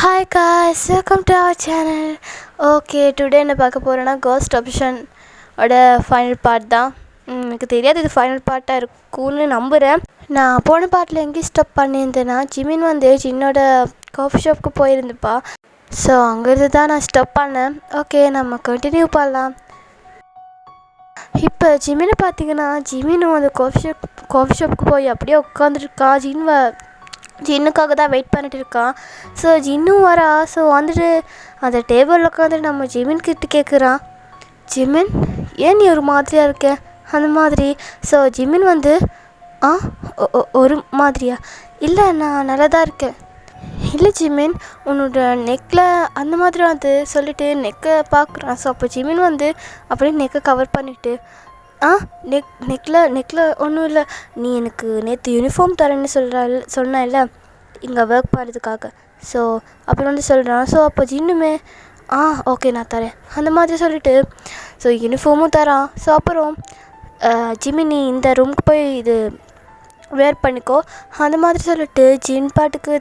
Hi guys, welcome to our channel. Okay, today என்ன பார்க்க போகிறேன்னா கோஸ்ட் ஆப்ஷன் ஓட ஃபைனல் பார்ட் தான். எனக்கு தெரியாது இது ஃபைனல் பார்ட்டாக இருக்கும்னு நம்புகிறேன். நான் போன பார்ட்டில் எங்கேயும் ஸ்டாப் பண்ணியிருந்தேன்னா ஜிமின் வந்து ஜின்னோட காஃபி ஷாப்புக்கு போயிருந்துப்பா. ஸோ அங்கேருந்து தான் நான் ஸ்டாப் பண்ணேன். ஓகே, நம்ம கண்டினியூ பண்ணலாம். இப்போ ஜிமினை பார்த்தீங்கன்னா ஜிமினும் அந்த காஃபி ஷாப்புக்கு போய் அப்படியே உட்காந்துருக்கா. ஜின்னுக்காக தான் வெயிட் பண்ணிட்டு இருக்கான். ஸோ ஜின்னும் வரா. ஸோ வந்துட்டு அந்த டேபிளில் உட்காந்துட்டு நம்ம ஜிமின் கிட்ட கேட்குறான், ஜிமின் ஏன் நீ ஒரு மாதிரியாக இருக்க அந்த மாதிரி. ஸோ ஜிமின் வந்து ஒரு மாதிரியா? இல்லை, நான் நல்லா தான் இருக்கேன். இல்லை ஜிமின், உன்னோட நெக்கில் அந்த மாதிரி வந்து சொல்லிவிட்டு நெக்கை பார்க்குறான். ஸோ அப்போ ஜிமின் வந்து அப்படியே நெக்கை கவர் பண்ணிவிட்டு நெக்கில் ஒன்றும் இல்லை, நீ எனக்கு நேற்று யூனிஃபார்ம் தரேன்னு சொன்னேன்ல இங்கே ஒர்க் பண்ணுறதுக்காக. ஸோ அப்புறம் வந்து சொல்கிறான். ஸோ அப்போ ஜின்னுமே ஓகே நான் தரேன் அந்த மாதிரி சொல்லிவிட்டு ஸோ யூனிஃபார்மும் தரான். ஸோ அப்புறம் ஜிமின் நீ இந்த ரூமுக்கு போய் இது வேர் பண்ணிக்கோ அந்த மாதிரி சொல்லிட்டு ஜின் பாட்டுக்கு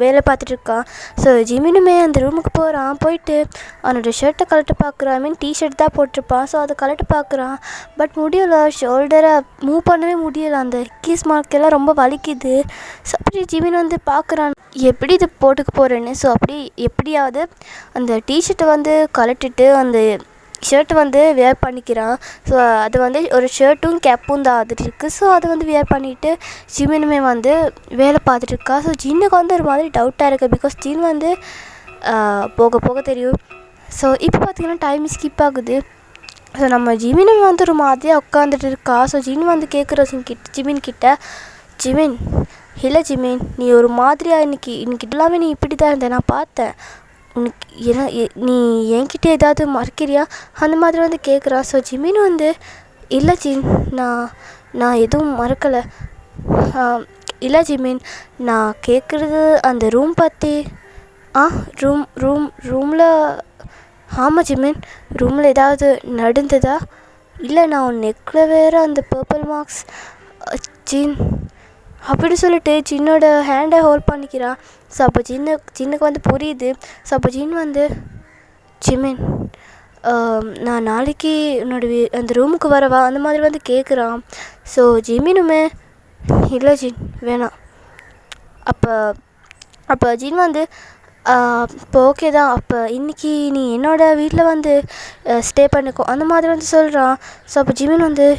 வேலை பார்த்துட்ருக்கான். ஸோ ஜிமினுமே அந்த ரூமுக்கு போகிறான். போயிட்டு அவனோட ஷர்ட்டை கழட்ட பார்க்குறான். ஐ மீன் டிஷர்ட் தான் போட்டிருப்பான். ஸோ அதை கழட்ட பார்க்குறான். பட் முடியலை, ஷோல்டரை மூவ் பண்ணவே முடியலை. அந்த கீஸ் மார்க்கெல்லாம் ரொம்ப வலிக்குது. ஸோ அப்படி ஜிமின் வந்து பார்க்குறான் எப்படி இது போட்டுக்க போகிறேன்னு. ஸோ அப்படி எப்படியாவது அந்த டிஷர்ட்டை வந்து கழட்டிட்டு அந்த ஷர்ட் வந்து வேர் பண்ணிக்கிறான். ஸோ அது வந்து ஒரு ஷர்ட்டும் கேப்பும் தான் அது இருக்குது. ஸோ அது வந்து வேர் பண்ணிவிட்டு ஜிமினுமே வந்து வேலை பார்த்துட்ருக்கா. ஸோ ஜின்னுக்கு வந்து ஒரு மாதிரி டவுட்டாக இருக்குது. பிகாஸ் ஜின் வந்து போக போக தெரியும். ஸோ இப்போ பார்த்திங்கன்னா டைம் ஸ்கிப் ஆகுது. ஸோ நம்ம ஜிமினுமே வந்து ஒரு மாதிரியாக உட்காந்துட்டு இருக்கா. ஸோ ஜின் வந்து கேட்குற ஜிமின் கிட்ட, ஜிமின் இல்லை ஜிமின் நீ ஒரு மாதிரியாக இன்னைக்கு எல்லாமே நீ இப்படி தான் இருந்த நான் பார்த்தேன், உனக்கு ஏன்னா நீ என்கிட்ட ஏதாவது மறைக்கிறியா அந்த மாதிரி வந்து கேட்குறா. ஸோ ஜிமின் வந்து இல்லை ஜின், நான் எதுவும் மறக்கலை. இல்லை ஜிமின், நான் கேட்குறது அந்த ரூம் பற்றி. ரூமில் ஆமாம் ஜிமின், ரூமில் ஏதாவது நடந்ததா? இல்லை, நான் உன் நெக்கில் வேறு அந்த பர்பிள் மார்க்ஸ் ஜின் அப்படின்னு சொல்லிட்டு ஜின்னோட ஹேண்டை ஹோல்ட் பண்ணிக்கிறான். ஸோ அப்போ ஜின்னுக்கு வந்து புரியுது. ஸோ அப்போ ஜின் வந்து ஜிமின் நான் நாளைக்கு உன்னோட அந்த ரூமுக்கு வரவா அந்த மாதிரி வந்து கேட்குறான். ஸோ ஜிமினுமே இல்லை ஜின் வேணாம். அப்போ ஜின் வந்து இப்போ ஓகே தான், அப்போ இன்றைக்கி நீ என்னோடய வீட்டில் வந்து ஸ்டே பண்ணிக்கோ அந்த மாதிரி வந்து சொல்கிறான். ஸோ அப்போ ஜிமின் வந்து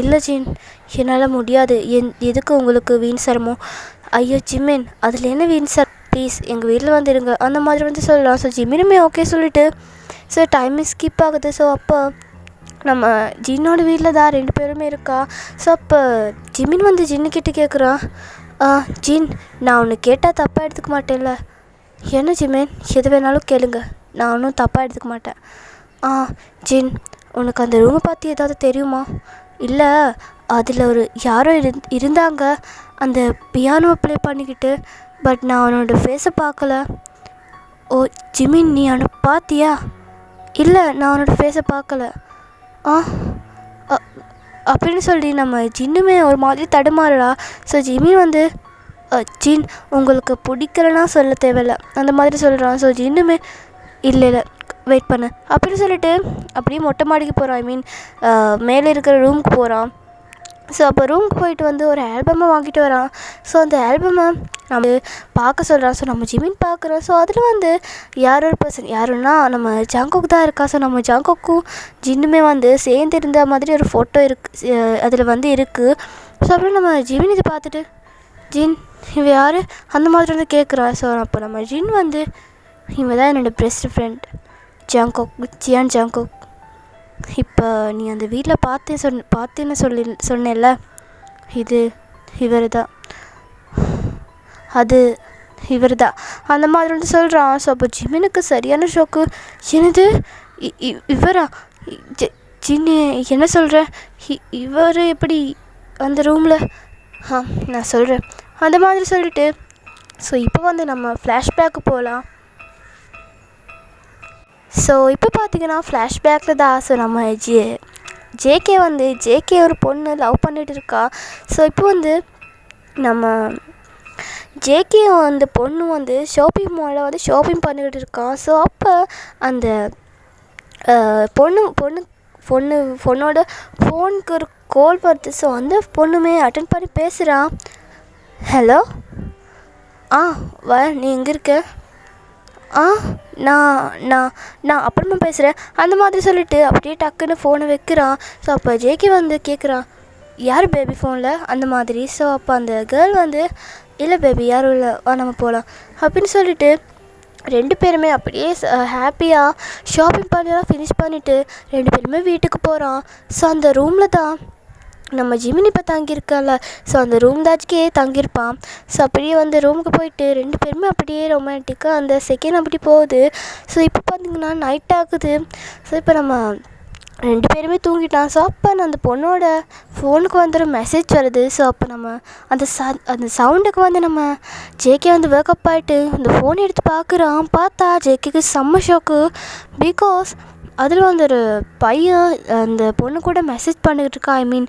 இல்லை ஜின் என்னால் முடியாது, எதுக்கு உங்களுக்கு வீண் சிரமம். ஐயோ ஜிமின் அதில் என்ன வீண் சார், ப்ளீஸ் எங்கள் வீட்டில் வந்து இருங்க அந்த மாதிரி வந்து சொல்லலாம். ஸோ ஜிமினுமே ஓகே சொல்லிவிட்டு ஸோ டைம் ஸ்கிப் ஆகுது. ஸோ அப்போ நம்ம ஜின்னோட வீட்டில் தான் 2 பேருமே இருக்கா. ஸோ அப்போ ஜிமின் வந்து ஜின்னுக்கிட்ட கேட்குறான், ஜின் நான் ஒன்று கேட்டால் தப்பாக எடுத்துக்க மாட்டேன்ல? என்ன ஜிமின், எது வேணாலும் கேளுங்க, நான் ஒன்றும் தப்பாக எடுத்துக்க மாட்டேன். ஜின் உனக்கு அந்த ரூமை பற்றி ஏதாவது தெரியுமா? இல்லை, அதில் யாரோ இருந்தாங்க அந்த பியானோ ப்ளே பண்ணிக்கிட்டு, பட் நான் அவனோட ஃபேஸை பார்க்கல. ஓ ஜிமின் நீ அவனை பார்த்தியா? இல்லை, நான் அவனோட ஃபேஸை பார்க்கல. அப்படின்னு சொல்லி நம்ம ஜின்னுமே ஒரு மாதிரி தடுமாறா. ஸோ ஜிமின் வந்து ஜின் உங்களுக்கு பிடிக்கலன்னா சொல்ல தேவையில்ல அந்த மாதிரி சொல்கிறான். ஸோ ஜின்னுமே இல்லை வெயிட் பண்ணு அப்படின்னு சொல்லிட்டு அப்படியே மொட்டை மாடிக்கு போகிறான். ஐ மீன் மேலே இருக்கிற ரூமுக்கு போகிறான். ஸோ அப்போ ரூமுக்கு போயிட்டு வந்து ஒரு ஆல்பமை வாங்கிட்டு வரான். ஸோ அந்த ஆல்பமை நம்ம பார்க்க சொல்கிறான். ஸோ நம்ம ஜிமின் பார்க்குறோம். ஸோ அதில் வந்து யாரோ ஒரு பர்சன், யாருன்னா நம்ம ஜாங்கோக் தான் இருக்கா. ஸோ நம்ம ஜாங்கோக்கும் ஜின்னுமே வந்து சேர்ந்து இருந்த மாதிரி ஒரு ஃபோட்டோ இருக்குது அதில் வந்து இருக்குது. ஸோ அப்புறம் நம்ம ஜிமின் இதை பார்த்துட்டு ஜின் இவ யார் அந்த மாதிரி வந்து கேட்குறான். ஸோ அப்போ நம்ம ஜின் வந்து இவன் தான் என்னோடய பெஸ்ட் ஃப்ரெண்ட் ஜியான் ஜாங்கோக். இப்போ நீ அந்த வீட்டில் பார்த்தேன்னு சொன்னேல்ல, இவர் தான் இவர் தான் அந்த மாதிரி வந்து சொல்கிறான். ஸோ அப்போ ஜிமினுக்கு சரியான ஷோக்கு. என்னது இவரா? ஜின்னு என்ன சொல்கிறேன், இவர் எப்படி அந்த ரூமில்? நான் சொல்கிறேன் அந்த மாதிரி சொல்லிட்டு ஸோ இப்போ வந்து நம்ம ஃப்ளாஷ்பேக்கு போகலாம். ஸோ இப்போ பார்த்திங்கன்னா ஃப்ளாஷ்பேக்கில் தான் ஸோ நம்ம ஜேகே ஒரு பொண்ணு லவ் பண்ணிகிட்டு இருக்கா. ஸோ இப்போ வந்து நம்ம ஜேகேயும் அந்த பொண்ணும் வந்து ஷாப்பிங் மாலில் வந்து ஷாப்பிங் பண்ணிக்கிட்டு இருக்கான். ஸோ அப்போ அந்த பொண்ணோட ஃபோனுக்கு ஒரு கால் வருது. ஸோ அந்த பொண்ணுமே அட்டன் பண்ணி பேசுகிறான். ஹலோ, நீ எங்கே இருக்க? நான் அப்புறமா பேசுகிறேன் அந்த மாதிரி சொல்லிவிட்டு அப்படியே டக்குன்னு ஃபோனை வைக்கிறான். ஸோ அப்போ ஜேகே வந்து கேட்குறான், யார் பேபி ஃபோனில் அந்த மாதிரி. ஸோ அப்போ அந்த கேர்ள் வந்து, இல்லை பேபி யாரும் இல்லை, நம்ம போகலாம் அப்படின்னு சொல்லிவிட்டு 2 பேருமே அப்படியே ஹாப்பியாக ஷாப்பிங் பண்ணலாம் ஃபினிஷ் பண்ணிவிட்டு 2 பேருமே வீட்டுக்கு போகிறான். ஸோ அந்த ரூமில் தான் நம்ம ஜிமினி இப்போ தங்கியிருக்கான்ல, ஸோ அந்த ரூம் தாச்சுக்கே தங்கியிருப்பான். ஸோ அப்படியே வந்து ரூமுக்கு போயிட்டு 2 பேருமே அப்படியே ரொமான்டிக்காக அந்த செகண்ட் அப்படி போகுது. ஸோ இப்போ பார்த்திங்கன்னா நைட் ஆகுது. ஸோ இப்போ நம்ம 2 பேருமே தூங்கிட்டான். ஸோ அப்போ அந்த பொண்ணோட ஃபோனுக்கு வந்து ஒரு மெசேஜ் வருது. ஸோ அப்போ நம்ம அந்த சவுண்டுக்கு வந்து நம்ம ஜேகே வந்து வேக்கப் ஆகிட்டு அந்த ஃபோனை எடுத்து பார்க்குறான். பார்த்தா ஜேகேக்கு செம்ம ஷாக்கு. பிகாஸ் அதில் வந்து ஒரு பையன் அந்த பொண்ணு கூட மெசேஜ் பண்ணிக்கிட்டு இருக்கா. ஐ மீன்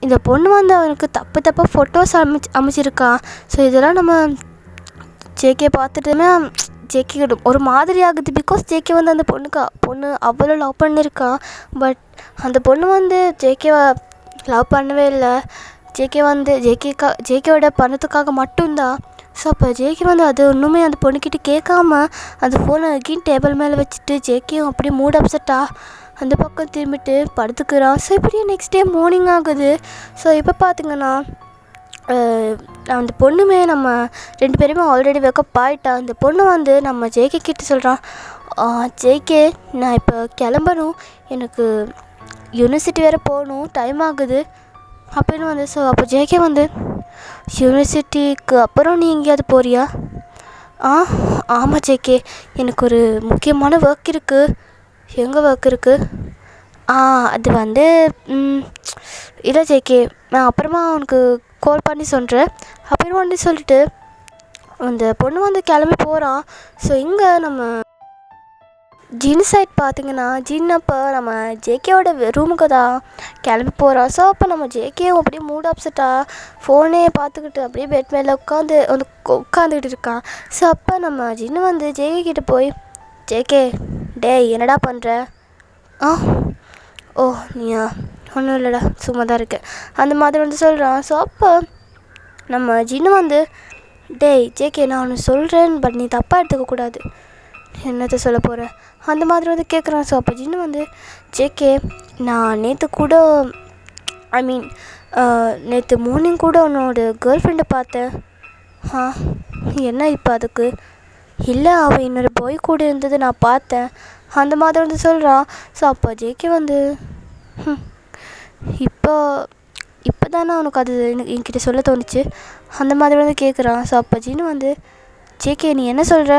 இந்த பொண்ணு வந்து அவனுக்கு தப்பாக ஃபோட்டோஸ் அமைச்சிருக்கான். ஸோ இதெல்லாம் நம்ம ஜேகே பார்த்துட்டுமே ஜேகே ஒரு மாதிரி ஆகுது. பிகாஸ் ஜேகே வந்து அந்த பொண்ணு அவ்வளோ லவ் பண்ணியிருக்கான். பட் அந்த பொண்ணு வந்து ஜேகேவை லவ் பண்ணவே இல்லை. ஜேகே வந்து ஜேகேவோட பணத்துக்காக மட்டும்தான். ஸோ அப்போ ஜேகே வந்து அது இன்னுமே அந்த பொண்ணுக்கிட்ட கேட்காம அந்த ஃபோனை அகெயின் டேபிள் மேலே வச்சுட்டு ஜேகேயும் அப்படியே மூட் அப்செட்டாக அந்த பக்கம் திரும்பிட்டு படுத்துக்கிறான். ஸோ இப்படியே நெக்ஸ்ட் டே மார்னிங் ஆகுது. ஸோ இப்போ பார்த்திங்கன்னா அந்த பொண்ணுமே நம்ம 2 பேருமே ஆல்ரெடி வேக்கப் ஆகிட்டா. அந்த பொண்ணு வந்து நம்ம ஜேகே கிட்ட சொல்கிறான், ஜேகே நான் இப்போ கிளம்பணும், எனக்கு யூனிவர்சிட்டி வேறு போகணும், டைம் ஆகுது அப்படின்னு வந்து. ஸோ அப்போ ஜேகே வந்து, யூனிவர்சிட்டிக்கு அப்புறம் நீ எங்கேயாவது போறியா? ஆமாம் ஜேகே, எனக்கு ஒரு முக்கியமான ஒர்க் இருக்குது. எங்கே ஒர்க் இருக்குது? அது வந்து இல்லை ஜேகே, நான் அப்புறமா உனக்கு கால் பண்ணி சொல்கிறேன் அப்படின்னு வந்து சொல்லிட்டு அந்த பொண்ணு வந்து கிளம்பி போகிறான். ஸோ இங்கே நம்ம ஜின் சைட் பார்த்திங்கன்னா ஜின் அப்போ நம்ம ஜேகேவோட ரூமுக்கு தான் கிளம்பி போகிறோம். ஸோ அப்போ நம்ம ஜேகேவும் அப்படியே மூட் அப்செட்டாக ஃபோனே பார்த்துக்கிட்டு அப்படியே பெட் மேலே உட்காந்துக்கிட்டு இருக்கான். ஸோ அப்போ நம்ம ஜின்னு வந்து ஜேகே கிட்டே போய், ஜேகே டேய் என்னடா பண்ணுற? நீயா? ஒன்றும் இல்லைடா, சும்மா தான் இருக்கேன் அந்த மாதிரி வந்து சொல்கிறான். ஸோ அப்போ நம்ம ஜின்னு வந்து, டேய் ஜேகே நான் ஒன்று சொல்கிறேன், பட் நீ தப்பாக எடுத்துக்கக்கூடாது, என்னத்தை சொல்ல போகிறேன் அந்த மாதிரி வந்து கேட்குறான். ஸோ அப்போ ஜின்னு வந்து, ஜேகே நான் நேற்று கூட நேற்று மார்னிங் கூட உன்னோட கேர்ள் ஃப்ரெண்டை பார்த்தேன். என்ன இப்போ அதுக்கு? இல்லை, அவள் இன்னொரு பாய் கூட இருந்தது நான் பார்த்தேன் அந்த மாதிரி வந்து சொல்கிறான். ஸோ அப்போ ஜேகே வந்து, இப்போ தானே உனக்கு அது என்கிட்ட சொல்ல தோணுச்சு அந்த மாதிரி வந்து கேட்குறான். ஸோ அப்போ ஜின்னு வந்து, ஜேகே நீ என்ன சொல்கிற?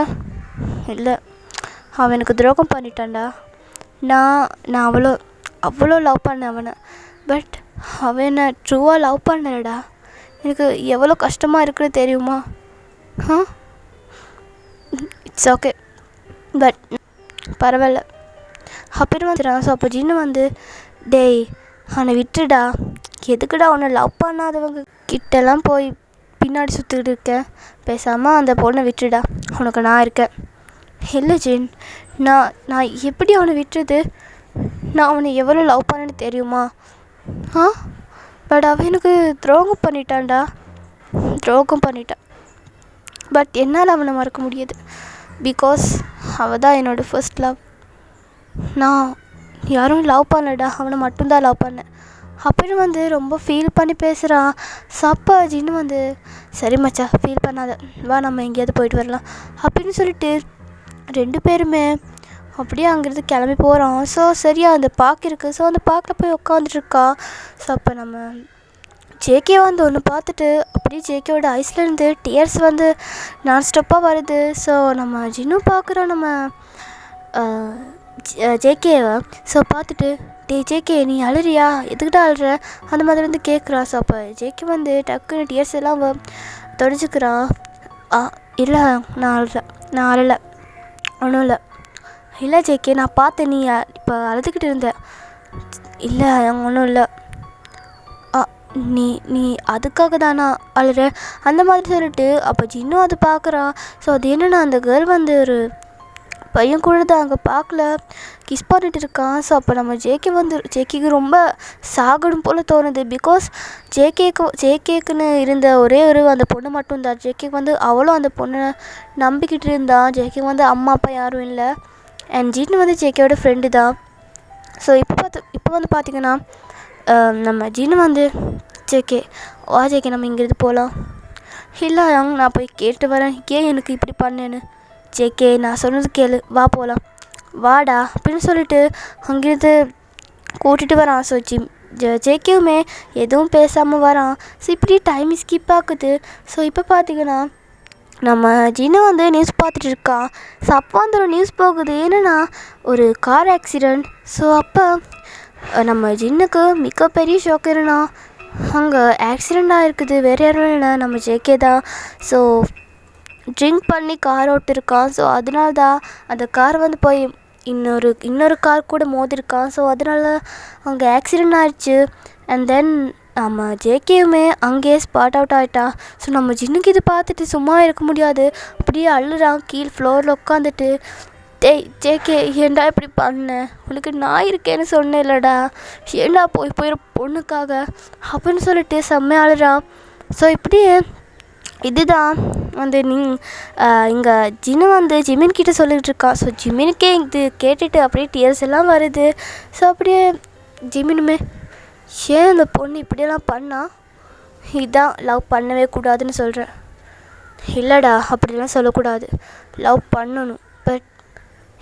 இல்லை, அவன் எனக்கு துரோகம் பண்ணிட்டான்டா. நான் அவ்வளோ லவ் பண்ணேன் அவனை. பட் அவன் என்னை ட்ரூவாக லவ் பண்ணலடா. எனக்கு எவ்வளோ கஷ்டமாக இருக்குன்னு தெரியுமா? இட்ஸ் ஓகே, பட் பரவாயில்ல அப்படின்னு வந்துடுறான். ஸோ அப்போ ஜின்னு வந்து, டேய் அவனை விட்டுடா, எதுக்குடா அவனை லவ் பண்ணாதவங்க கிட்டெல்லாம் போய் பின்னாடி சுற்றிக்கிட்டு இருக்கேன், பேசாமல் அந்த பொண்ணை விட்டுடா, உனக்கு நான் இருக்கேன். இல்லை ஜின், நான் எப்படி அவனை விட்டுறது? நான் அவனை எவ்வளோ லவ் பண்ணேன்னு தெரியுமா? பட் அவன் எனக்கு துரோகம் பண்ணிட்டான். பட் என்னால் அவனை மறக்க முடியாது. பிகாஸ் அவள் தான் என்னோடய ஃபர்ஸ்ட் லவ். நான் யாரும் லவ் பண்ணலடா, அவனை மட்டும்தான் லவ் பண்ணேன் அப்படின்னு வந்து ரொம்ப ஃபீல் பண்ணி பேசுகிறான். சப்பா ஜின்னு வந்து, சரி மச்சா ஃபீல் பண்ணாத, வா நம்ம எங்கேயாவது போயிட்டு வரலாம் அப்படின்னு சொல்லிட்டு 2 பேருமே அப்படியே அங்கேருந்து கிளம்பி போகிறோம். ஸோ சரியாக அந்த பார்க் இருக்குது. ஸோ அந்த பார்க்கில் போய் உட்காந்துட்ருக்கா. ஸோ அப்போ நம்ம ஜேகே வந்து ஒன்று பார்த்துட்டு அப்படியே ஜேகேவோட ஐஸ்லேருந்து டியர்ஸ் வந்து நான் ஸ்டாப்பாக வருது. ஸோ நம்ம ஜின்னும் பார்க்குறோம் நம்ம ஜேகேவை. ஸோ பார்த்துட்டு, டேய் ஜேகே நீ அழுறியா, எதுக்கிட்ட அழுற அந்த மாதிரி வந்து கேட்குறா. ஸோ அப்போ ஜேகே வந்து டக்குன்னு டியர்ஸ் எல்லாம் தொடச்சிக்கிறான். இல்லை நான் அழலை ஒன்றும் இல்லை ஜேகே, நான் பார்த்தேன் நீ இப்போ அழுதுகிட்டு இருந்தேன். இல்லை ஒன்றும் இல்லை. நீ நீ அதுக்காக தானா அழுற அந்த மாதிரி சொல்லிட்டு அப்போ ஜின்னும் அது பார்க்குறான். ஸோ அது என்னென்னா அந்த கேர்ள் வந்து ஒரு பையன் கூட தான் அங்கே பார்க்கல, கிஸ் பண்ணிட்டு இருக்கான். ஸோ அப்போ நம்ம ஜேகேக்கு ரொம்ப சாகணும் போல் தோணுது. பிகாஸ் ஜேகேக்குன்னு இருந்த ஒரே ஒரு அந்த பொண்ணு மட்டும்தான். ஜேகேக்கு வந்து அவளும் அந்த பொண்ணை நம்பிக்கிட்டு இருந்தான். ஜேகே வந்து அம்மா அப்பா யாரும் இல்லை. அண்ட் ஜின்னு வந்து ஜேகேவோட ஃப்ரெண்டு தான். ஸோ இப்போ வந்து பார்த்திங்கன்னா நம்ம ஜின்னு வந்து ஜேகே நம்ம இங்கேருந்து போகலாம். இல்லை நான் போய் கேட்டு வரேன் ஏன் எனக்கு இப்படி பண்ணேன்னு. ஜேகே நான் சொன்னது கேளு, வா போகலாம், வாடா அப்படின்னு சொல்லிட்டு அங்கேருந்து கூட்டிகிட்டு வரான். ஸோ ஜேகேவுமே எதுவும் பேசாமல் வரான். ஸோ இப்படி டைம் ஸ்கிப் ஆகுது. ஸோ இப்போ பார்த்திங்கன்னா நம்ம ஜின்னு வந்து நியூஸ் பார்த்துட்டு இருக்கான். ஸோ அப்போ வந்து ஒரு நியூஸ் போகுது, என்னென்னா ஒரு கார் ஆக்சிடெண்ட். ஸோ அப்போ நம்ம ஜின்னுக்கு மிகப்பெரிய ஷாக் என்னன்னா அங்கே ஆக்சிடெண்ட் ஆகிருக்குது. வேறு யாரும் இல்லை, நம்ம ஜேகே தான். ஸோ ட்ரிங்க் பண்ணி கார் ஓட்டிருக்கான். ஸோ அதனால தான் அந்த கார் வந்து போய் இன்னொரு கார் கூட மோதிருக்கான். ஸோ அதனால அங்கே ஆக்சிடெண்ட் ஆயிடுச்சு. அண்ட் தென் நம்ம ஜேகேவுமே அங்கேயே ஸ்பாட் அவுட் ஆகிட்டான். ஸோ நம்ம ஜின்னுக்கு இது பார்த்துட்டு சும்மா இருக்க முடியாது, அப்படியே அழுறான் கீழ் ஃப்ளோரில் உட்காந்துட்டு. ஜேகே ஏண்டா இப்படி பண்ணேன், உனக்கு நான் இருக்கேன்னு சொன்னேன் இல்லைடா, ஏண்டா போயிரு பொண்ணுக்காக அப்படின்னு சொல்லிட்டு செம்மையாக அழுறான். ஸோ இப்படியே இதுதான் வந்து இங்கே ஜின்னு வந்து ஜிமின் கிட்டே சொல்லிகிட்டு இருக்கான். ஸோ ஜிமினுக்கே இது கேட்டுட்டு அப்படியே டியர்ஸ் எல்லாம் வருது. ஸோ அப்படியே ஜிமினுமே ஏன் அந்த பொண்ணு இப்படியெல்லாம் பண்ணா, இதான் லவ் பண்ணவே கூடாதுன்னு சொல்கிறேன். இல்லைடா அப்படிலாம் சொல்லக்கூடாது, லவ் பண்ணணும், பட்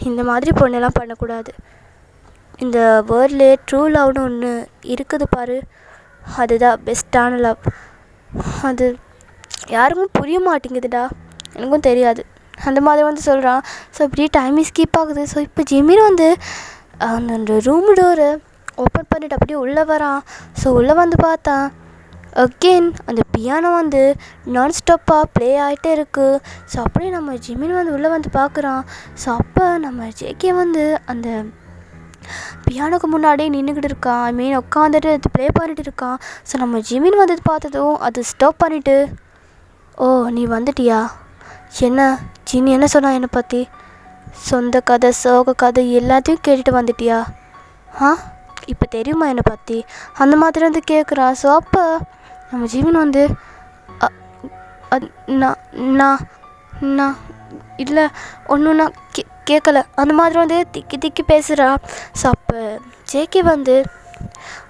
இந்த மாதிரி பொண்ணெல்லாம் பண்ணக்கூடாது. இந்த வேர்ல்ட்லே ட்ரூ லவ்னு ஒன்று இருக்குது பாரு, அதுதான் பெஸ்ட்டான லவ். அது யாருக்கும் புரிய மாட்டேங்குதுடா, எனக்கும் தெரியாது அந்த மாதிரி வந்து சொல்கிறான். ஸோ இப்படி டைம் ஸ்கிப் ஆகுது. ஸோ இப்போ ஜிமின் வந்து அந்த ரூம் டோரை ஓப்பன் பண்ணிவிட்டு அப்படியே உள்ளே வரான். ஸோ உள்ளே வந்து பார்த்தான் அகெயின் அந்த பியானோ வந்து நான் ஸ்டாப்பாக ப்ளே ஆகிட்டே இருக்குது. ஸோ அப்படியே நம்ம ஜிமின் வந்து உள்ளே வந்து பார்க்குறான். ஸோ அப்போ நம்ம ஜேகே வந்து அந்த பியானோக்கு முன்னாடியே நின்றுக்கிட்டு இருக்கான். ஐ மீன் உட்காந்துட்டு அது ப்ளே பண்ணிட்டு இருக்கான். ஸோ நம்ம ஜிமின் வந்து பார்த்ததும் அது ஸ்டாப் பண்ணிவிட்டு, ஓ நீ வந்துட்டியா, என்ன ஜின் என்ன சொன்னா என்னை பற்றி, சொந்த கதை சோக கதை எல்லாத்தையும் கேட்டுட்டு வந்துட்டியா, இப்போ தெரியுமா என்னை பற்றி அந்த மாதிரி வந்து கேட்குறான். ஸோ அப்போ நம்ம ஜிமின் வந்து நான் இல்லை ஒன்றும் நான் கேட்கல அந்த மாதிரி வந்து திக்கி பேசுகிறான். ஸோ அப்போ ஜேகே வந்து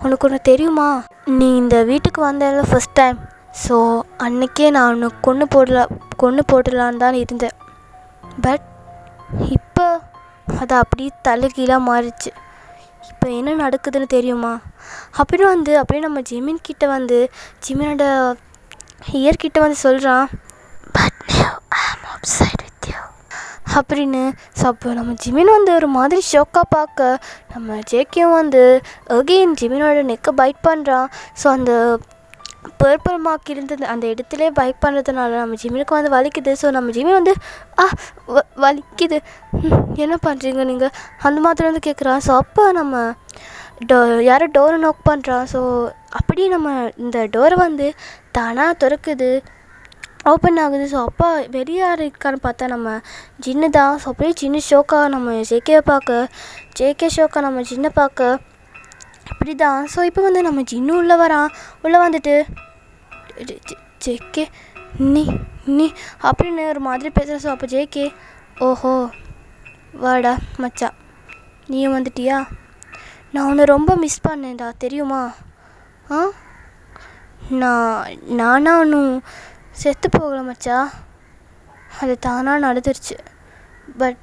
உனக்கு ஒன்று தெரியுமா, நீ இந்த வீட்டுக்கு வந்தேன்ல ஃபஸ்ட் டைம், ஸோ அன்றைக்கே நான் உன்னை கொன்று போடலான்னு தான் இருந்தேன். பட் இப்போ அது அப்படியே தலைகீழாக மாறிடுச்சு. இப்போ என்ன நடக்குதுன்னு தெரியுமா அப்படின்னு வந்து அப்படியே நம்ம ஜிமின் கிட்ட வந்து ஜிமினோட இயர்கிட்ட வந்து சொல்கிறான். பட் ஐ ஆம் அப்செட் வித் யூ அப்படின்னு. ஸோ அப்போ நம்ம ஜிமின் வந்து ஒரு மாதிரி ஷோக்காக பார்க்க நம்ம ஜேகேயும் வந்து அகெயின் ஜிமினோட நெக்கை பைட் பண்ணுறான். ஸோ அந்த பர்பிள் மார்க் இருந்தது அந்த இடத்துல பைக் பண்ணுறதுனால நம்ம ஜிமினுக்கு வந்து வலிக்குது. ஸோ நம்ம ஜிமின் வந்து வலிக்குது, என்ன பண்ணுறீங்க நீங்கள் அந்த மாதிரி வந்து கேட்குறான். ஸோ அப்போ நம்ம யாரோ டோரை நோக் பண்ணுறான். ஸோ அப்படியே நம்ம இந்த டோரை வந்து தானாக திறக்குது, ஓப்பன் ஆகுது. ஸோ அப்போ வெளியே யார் இருக்கான்னு பார்த்தா நம்ம ஜின்னு தான். ஸோ அப்படியே ஜின்னு ஷோக்கா நம்ம ஜேகேவை பார்க்க, ஜேகே ஷோக்கா நம்ம ஜின்னை பார்க்க, இப்படி தான். ஸோ இப்போ வந்து நம்ம ஜின்னு உள்ளே வரான். உள்ளே வந்துட்டு ஜேகே நீ அப்படின்னு ஒரு மாதிரி பேசுகிறேன். ஸோ அப்போ ஜேகே ஓஹோ வாடா மச்சான் நீயும் வந்துட்டியா, நான் உன்னை ரொம்ப மிஸ் பண்ணேன்டா தெரியுமா. நானா ஒன்றும் செத்து போகலை மச்சா, அது தானாக நடந்துருச்சு, பட்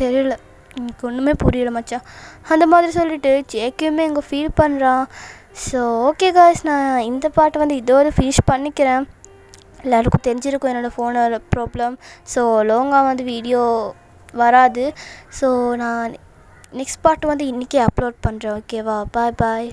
தெரியல எனக்கு ஒன்றுமே புரியலை மச்சான் அந்த மாதிரி சொல்லிவிட்டு ஜேகேயுமே இங்கே ஃபீல் பண்ணுறான். ஸோ ஓகே காய்ஸ், நான் இந்த பாட்டை வந்து இதோடு ஃபினிஷ் பண்ணிக்கிறேன். எல்லாருக்கும் தெரிஞ்சிருக்கும் என்னோடய ஃபோனோட ப்ராப்ளம். ஸோ லாங்காக வந்து வீடியோ வராது. ஸோ நான் நெக்ஸ்ட் பார்ட் வந்து இன்றைக்கி அப்லோட் பண்ணுறேன். ஓகேவா, பாய் பாய்.